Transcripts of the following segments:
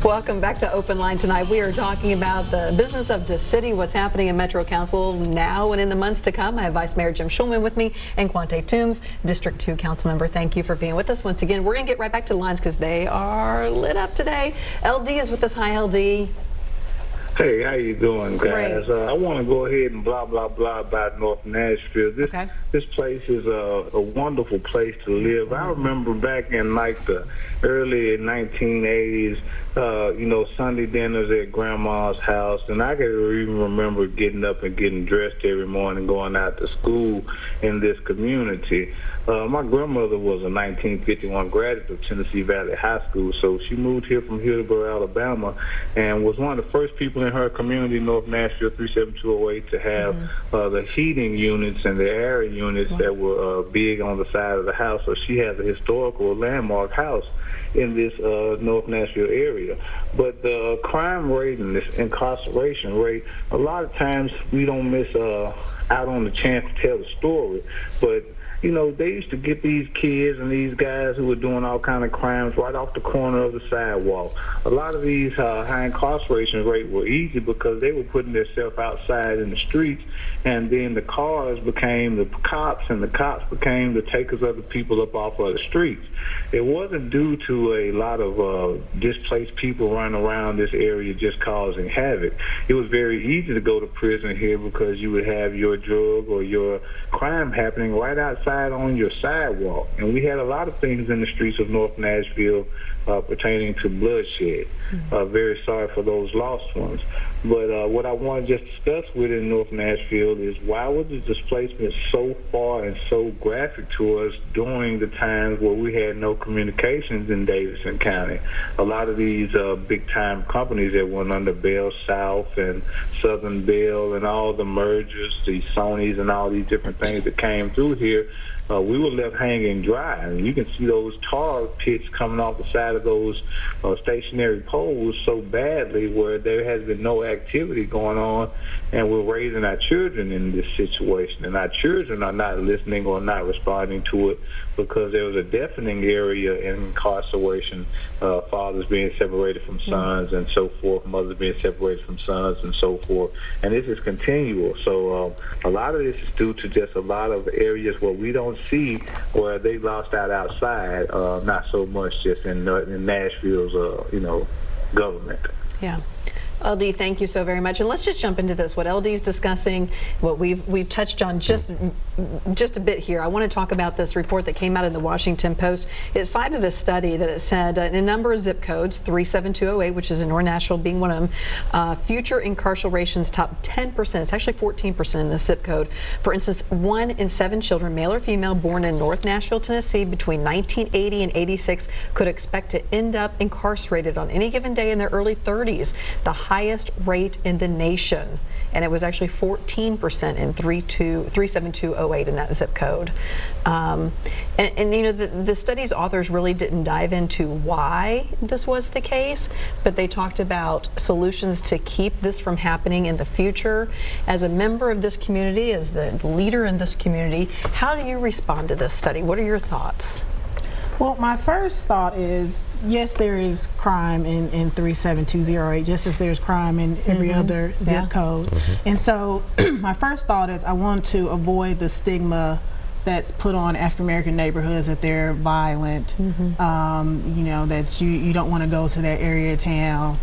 Welcome back to OpenLine tonight. We are talking about the business of the city, what's happening in Metro Council now and in the months to come. I have Vice Mayor Jim Shulman with me and Kyonzte Toombs, District 2 Council Member. Thank you for being with us once again. We're going to get right back to the lines because they are lit up today. LD is with us. Hi, LD. Hey, how you doing, guys? Great. I want to go ahead and blah about North Nashville. This place is a wonderful place to live. I remember back in like the early 1980s, Sunday dinners at Grandma's house, and I can even remember getting up and getting dressed every morning, going out to school in this community. My grandmother was a 1951 graduate of Tennessee Valley High School, so she moved here from Hillsborough, Alabama, and was one of the first people in her community, North Nashville 37208, to have the heating units and the air units that were big on the side of the house. So she has a historical landmark house in this North Nashville area. But the crime rate and this incarceration rate, a lot of times we don't miss out on the chance to tell the story. But they used to get these kids and these guys who were doing all kind of crimes right off the corner of the sidewalk. A lot of these high incarceration rate were easy because they were putting themselves outside in the streets, and then the cars became the cops, and the cops became the takers of the people up off of the streets. It wasn't due to a lot of displaced people running around this area just causing havoc. It was very easy to go to prison here because you would have your drug or your crime happening right outside on your sidewalk. And we had a lot of things in the streets of North Nashville pertaining to bloodshed. Very sorry for those lost ones. But what I want to just discuss within North Nashville is why was the displacement so far and so graphic to us during the times where we had no communications in Davidson County? A lot of these big-time companies that went under Bell South and Southern Bell and all the mergers, the Sonys and all these different things that came through here, we were left hanging dry. And you can see those tar pits coming off the side of those stationary poles so badly where there has been no activity going on, and we're raising our children in this situation. And our children are not listening or not responding to it because there was a deafening area in incarceration, fathers being separated from sons and so forth, mothers being separated from sons and so forth. And this is continual. So a lot of this is due to just a lot of areas where we don't see where they lost out outside, not so much just in Nashville's, government. Yeah. LD, thank you so very much. And let's just jump into this. What LD's discussing, what we've touched on just a bit here. I want to talk about this report that came out in the Washington Post. It cited a study that it said in a number of zip codes, 37208, which is in North Nashville being one of them, future incarceration's top 10%. It's actually 14% in the zip code. For instance, 1 in 7 children, male or female, born in North Nashville, Tennessee between 1980 and 86 could expect to end up incarcerated on any given day in their early 30s. The highest rate in the nation, and it was actually 14% in 37208 in that zip code. The study's authors really didn't dive into why this was the case, but they talked about solutions to keep this from happening in the future. As a member of this community, as the leader in this community, how do you respond to this study? What are your thoughts? Well, my first thought is, yes, there is crime in 37208, just as there's crime in every other zip code. And so my first thought is I want to avoid the stigma that's put on African American neighborhoods that they're violent, that you don't want to go to that area of town,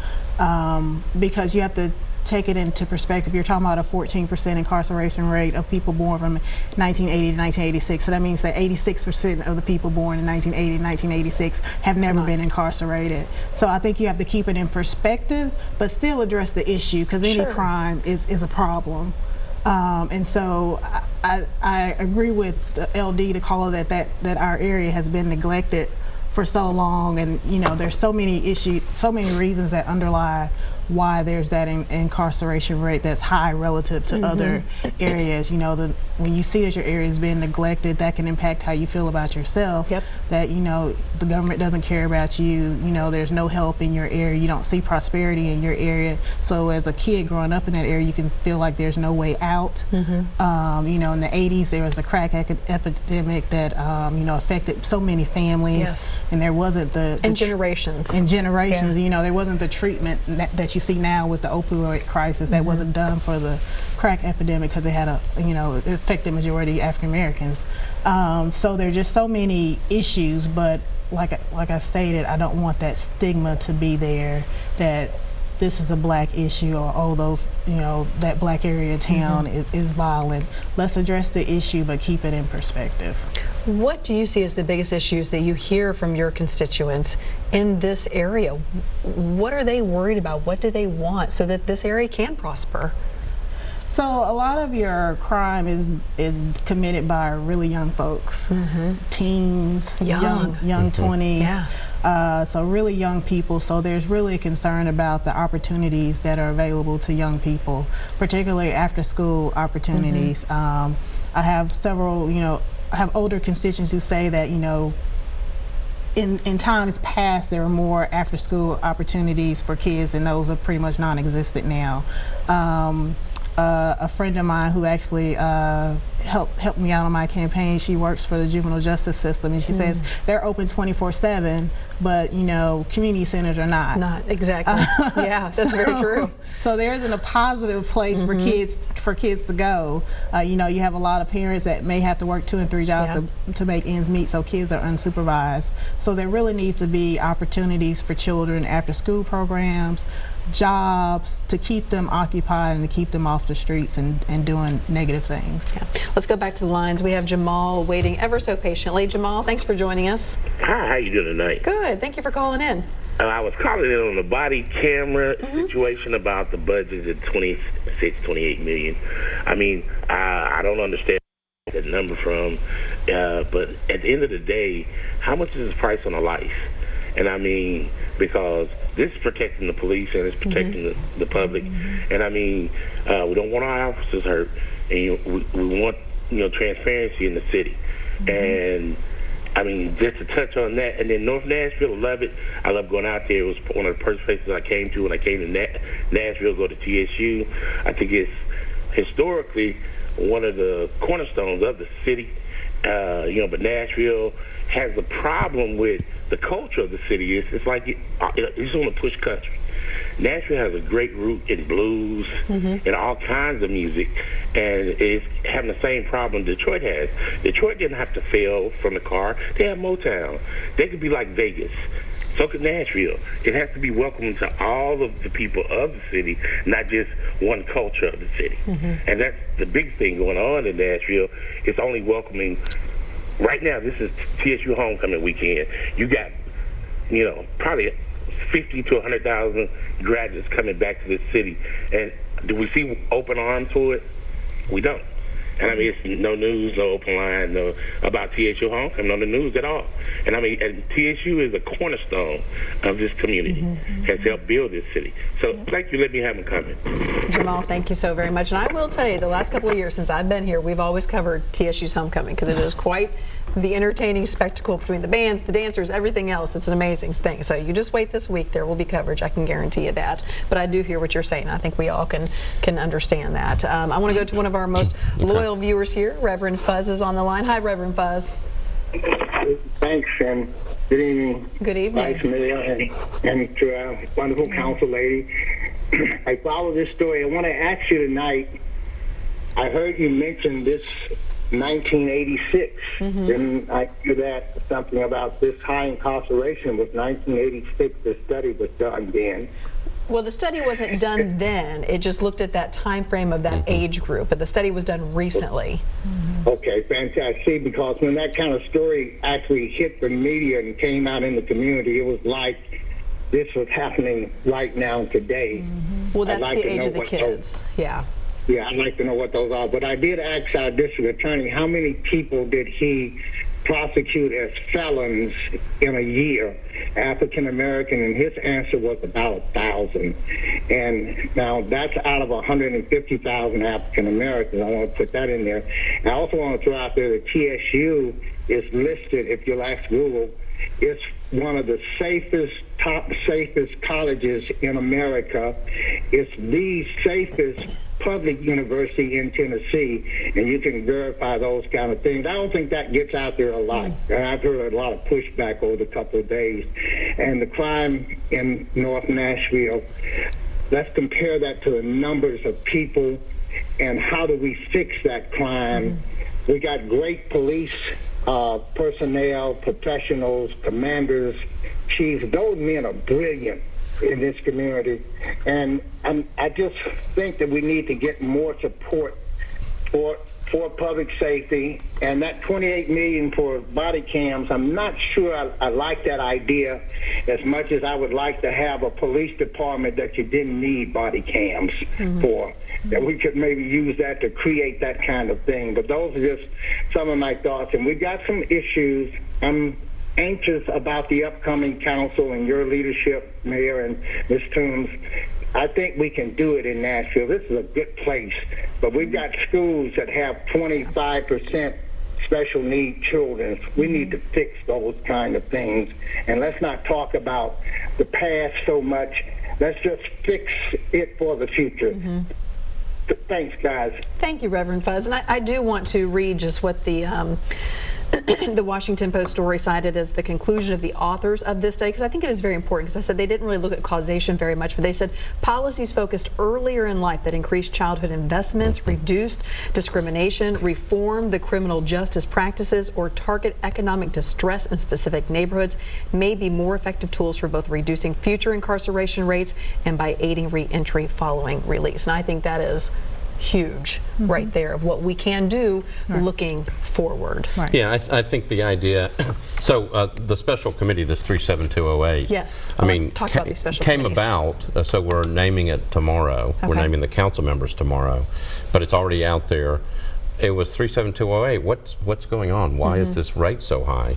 because you have to take it into perspective. You're talking about a 14% incarceration rate of people born from 1980 to 1986. So that means that 86% of the people born in 1980 to 1986 have never been incarcerated. So I think you have to keep it in perspective, but still address the issue, because any crime is a problem. And so I agree with the LD, the caller, that our area has been neglected for so long, and there's so many issues, so many reasons that underlie why there's that incarceration rate that's high relative to other areas. You know, when you see that your area is being neglected, that can impact how you feel about yourself. Yep. That, you know, the government doesn't care about you. You know, there's no help in your area. You don't see prosperity in your area. So as a kid growing up in that area, you can feel like there's no way out. You know, in the 80s, there was a crack epidemic that, you know, affected so many families. Yes. And there wasn't and generations. Yeah. You know, there wasn't the treatment that you see now with the opioid crisis that wasn't done for the crack epidemic because it had you know, it affected majority African Americans. So there are just so many issues, but like I stated, I don't want that stigma to be there that this is a black issue, or oh, those, you know, that black area of town is violent. Let's address the issue, but keep it in perspective. What do you see as the biggest issues that you hear from your constituents in this area? What are they worried about? What do they want so that this area can prosper? So a lot of your crime is committed by really young folks, teens, young 20s. Yeah. So really young people. So there's really a concern about the opportunities that are available to young people, particularly after school opportunities. I have several, you know, I have older constituents who say that, you know, in times past there were more after school opportunities for kids, and those are pretty much non-existent now. A friend of mine who actually helped me out on my campaign, she works for the juvenile justice system, and she says they're open 24/7, but you know, community centers are not. Not exactly. Yeah, that's very true. So there isn't a positive place for kids to go. You know, you have a lot of parents that may have to work 2 and 3 jobs to make ends meet, so kids are unsupervised. So there really needs to be opportunities for children, after school programs, jobs, to keep them occupied and to keep them off the streets and doing negative things. Yeah. Let's go back to the lines. We have Jamal waiting ever so patiently. Jamal, thanks for joining us. Hi, how you doing tonight? Good. Thank you for calling in. I was calling in on the body camera situation about the budget at 26, 28 million. I mean, I don't understand that number from, but at the end of the day, how much is the price on a life? And I mean, because this is protecting the police and it's protecting the public. And I mean, we don't want our officers hurt, and we want, you know, transparency in the city. And I mean, just to touch on that, and then North Nashville, love it. I love going out there. It was one of the first places I came to when I came to Nashville, go to TSU. I think it's historically one of the cornerstones of the city. You know, but Nashville has a problem with the culture of the city. It's like it's on a push country. Nashville has a great root in blues and all kinds of music, and it's having the same problem Detroit has. Detroit didn't have to fail from the car. They have Motown. They could be like Vegas. So could Nashville. It has to be welcoming to all of the people of the city, not just one culture of the city. And that's the big thing going on in Nashville. It's only welcoming. Right now, this is TSU homecoming weekend. You got, you know, probably 50 to 100,000 graduates coming back to this city. And do we see open arms for it? We don't. And I mean, it's no news, no OpenLine, no about TSU homecoming on the news at all. And I mean, and TSU is a cornerstone of this community, has helped build this city. So thank you, let me have them comment. Jamal, thank you so very much. And I will tell you, the last couple of years since I've been here, we've always covered TSU's homecoming because it is quite the entertaining spectacle between the bands, the dancers, everything else. It's an amazing thing. So you just wait this week. There will be coverage. I can guarantee you that. But I do hear what you're saying. I think we all can understand that. I want to go to one of our most loyal viewers here. Reverend Fuzz is on the line. Hi, Reverend Fuzz. Thanks, and good evening. Good evening. Vice Mayor and to our wonderful council lady. I follow this story. I want to ask you tonight, I heard you mention this 1986, and I hear that something about this high incarceration was 1986. The study was done then. Well, the study wasn't done then. It just looked at that time frame of that age group, but the study was done recently. Okay, fantastic. See, because when that kind of story actually hit the media and came out in the community, it was like this was happening right now today. Well, that's the age of the kids. Yeah, I'd like to know what those are. But I did ask our district attorney, how many people did he prosecute as felons in a year, African American, and his answer was about 1,000. And now that's out of 150,000 African Americans. I want to put that in there. I also want to throw out there that TSU is listed, if you'll ask Google, it's one of the top safest colleges in America. It's the safest public university in Tennessee, and you can verify those kind of things. I don't think that gets out there a lot, and I've heard a lot of pushback over the couple of days. And the crime in North Nashville, let's compare that to the numbers of people and how do we fix that crime. We got great police personnel, professionals, commanders, chiefs. Those men are brilliant in this community, and I just think that we need to get more support for public safety. And that $28 million for body cams, I'm not sure I like that idea as much as I would like to have a police department that you didn't need body cams for. That we could maybe use that to create that kind of thing. But those are just some of my thoughts. And we got some issues. I'm anxious about the upcoming council and your leadership, Mayor and Ms. Toombs. I think we can do it in Nashville. This is a good place, but we've got schools that have 25% special need children. We need to fix those kind of things. And let's not talk about the past so much. Let's just fix it for the future. Thanks, guys. Thank you, Reverend Fuzz. And I do want to read just what the the Washington Post story cited as the conclusion of the authors of this day, because I think it is very important, because I said they didn't really look at causation very much, but they said policies focused earlier in life that increased childhood investments, reduced discrimination, reform the criminal justice practices, or target economic distress in specific neighborhoods may be more effective tools for both reducing future incarceration rates and by aiding re-entry following release. And I think that is huge right there of what we can do looking forward. Yeah, I think the idea, so the special committee, this 37208, yes, I mean, talk about these special came committees. about, so we're naming it tomorrow. We're naming the council members tomorrow, but it's already out there. It was 37208. What's going on? Why is this rate so high?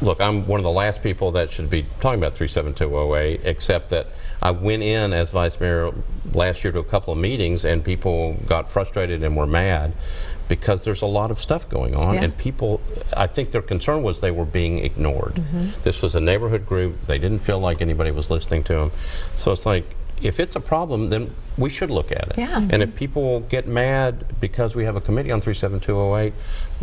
Look, I'm one of the last people that should be talking about 37208, except that I went in as vice mayor last year to a couple of meetings, and people got frustrated and were mad because there's a lot of stuff going on, and people, I think their concern was they were being ignored. This was a neighborhood group. They didn't feel like anybody was listening to them. So it's like, if it's a problem, then we should look at it. And if people get mad because we have a committee on 37208,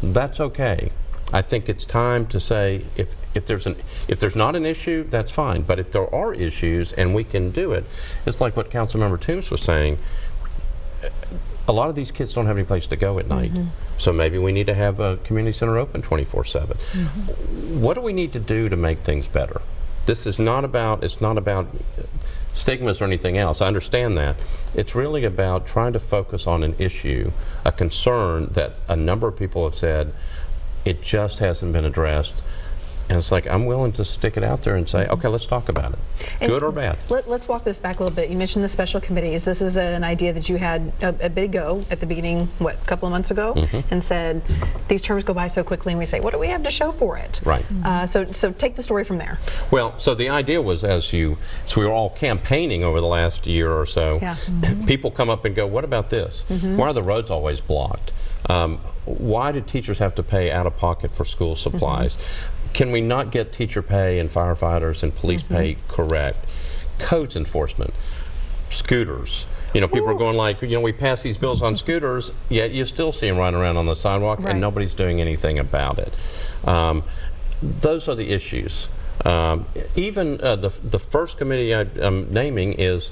that's okay. I think it's time to say, if there's not an issue, that's fine. But if there are issues and we can do it, it's like what Councilmember Toombs was saying. A lot of these kids don't have any place to go at night. So maybe we need to have a community center open 24/7. What do we need to do to make things better? This is not about, it's not about stigmas or anything else. I understand that. It's really about trying to focus on an issue, a concern that a number of people have said, it just hasn't been addressed. And it's like, I'm willing to stick it out there and say, okay, let's talk about it, good or bad. Let's walk this back a little bit. You mentioned the special committees. This is an idea that you had a big go at the beginning, what, a couple of months ago, and said, these terms go by so quickly, and we say, what do we have to show for it? Right. So take the story from there. Well, so the idea was, so we were all campaigning over the last year or so, people come up and go, what about this? Why are the roads always blocked? Why do teachers have to pay out of pocket for school supplies? Can we not get teacher pay and firefighters and police pay correct? Codes enforcement, scooters. You know, people are going like, you know, we pass these bills on scooters, yet you still see them riding around on the sidewalk and nobody's doing anything about it. Those are the issues. Even the first committee I'm naming is,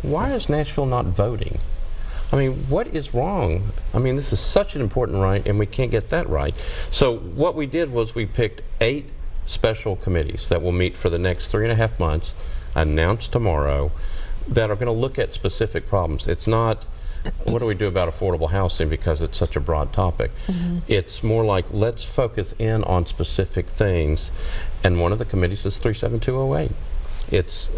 why is Nashville not voting? I mean, what is wrong? I mean, this is such an important right, and we can't get that right. So what we did was we picked 8 special committees that will meet for the next 3.5 months, announced tomorrow, that are going to look at specific problems. It's not, what do we do about affordable housing, because it's such a broad topic. It's more like, let's focus in on specific things, and one of the committees is 37208. It's,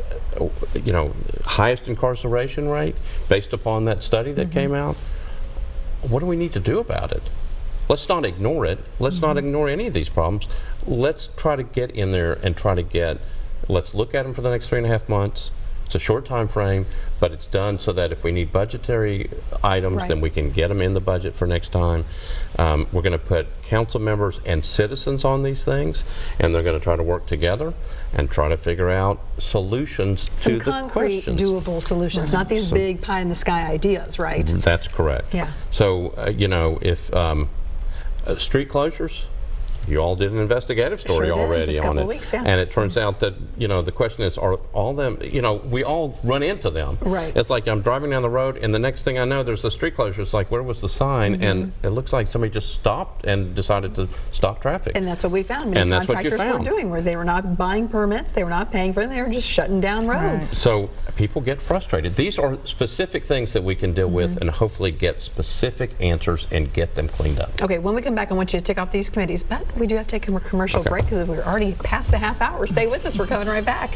you know, highest incarceration rate based upon that study that came out. What do we need to do about it? Let's not ignore it. Let's not ignore any of these problems. Let's try to get in there and let's look at them for the next 3.5 months. It's a short time frame, but it's done so that if we need budgetary items, then we can get them in the budget for next time. We're going to put council members and citizens on these things, and they're going to try to work together and try to figure out solutions to the questions. Some concrete, doable solutions, not these big pie-in-the-sky ideas, right? That's correct. Yeah. So, if street closures, you all did an investigative story already just a on couple it. of weeks, yeah. And it turns out that, the question is, are all them, we all run into them. Right. It's like I'm driving down the road and the next thing I know, there's a street closure. It's like, where was the sign? And it looks like somebody just stopped and decided to stop traffic. And that's what we found. And Many that's what you contractors found. were doing, where they were not buying permits, they were not paying for them, they were just shutting down roads. So people get frustrated. These are specific things that we can deal with and hopefully get specific answers and get them cleaned up. Okay, when we come back, I want you to tick off these committees, but we do have to take a commercial break because we're already past the half hour. Stay with us. We're coming right back.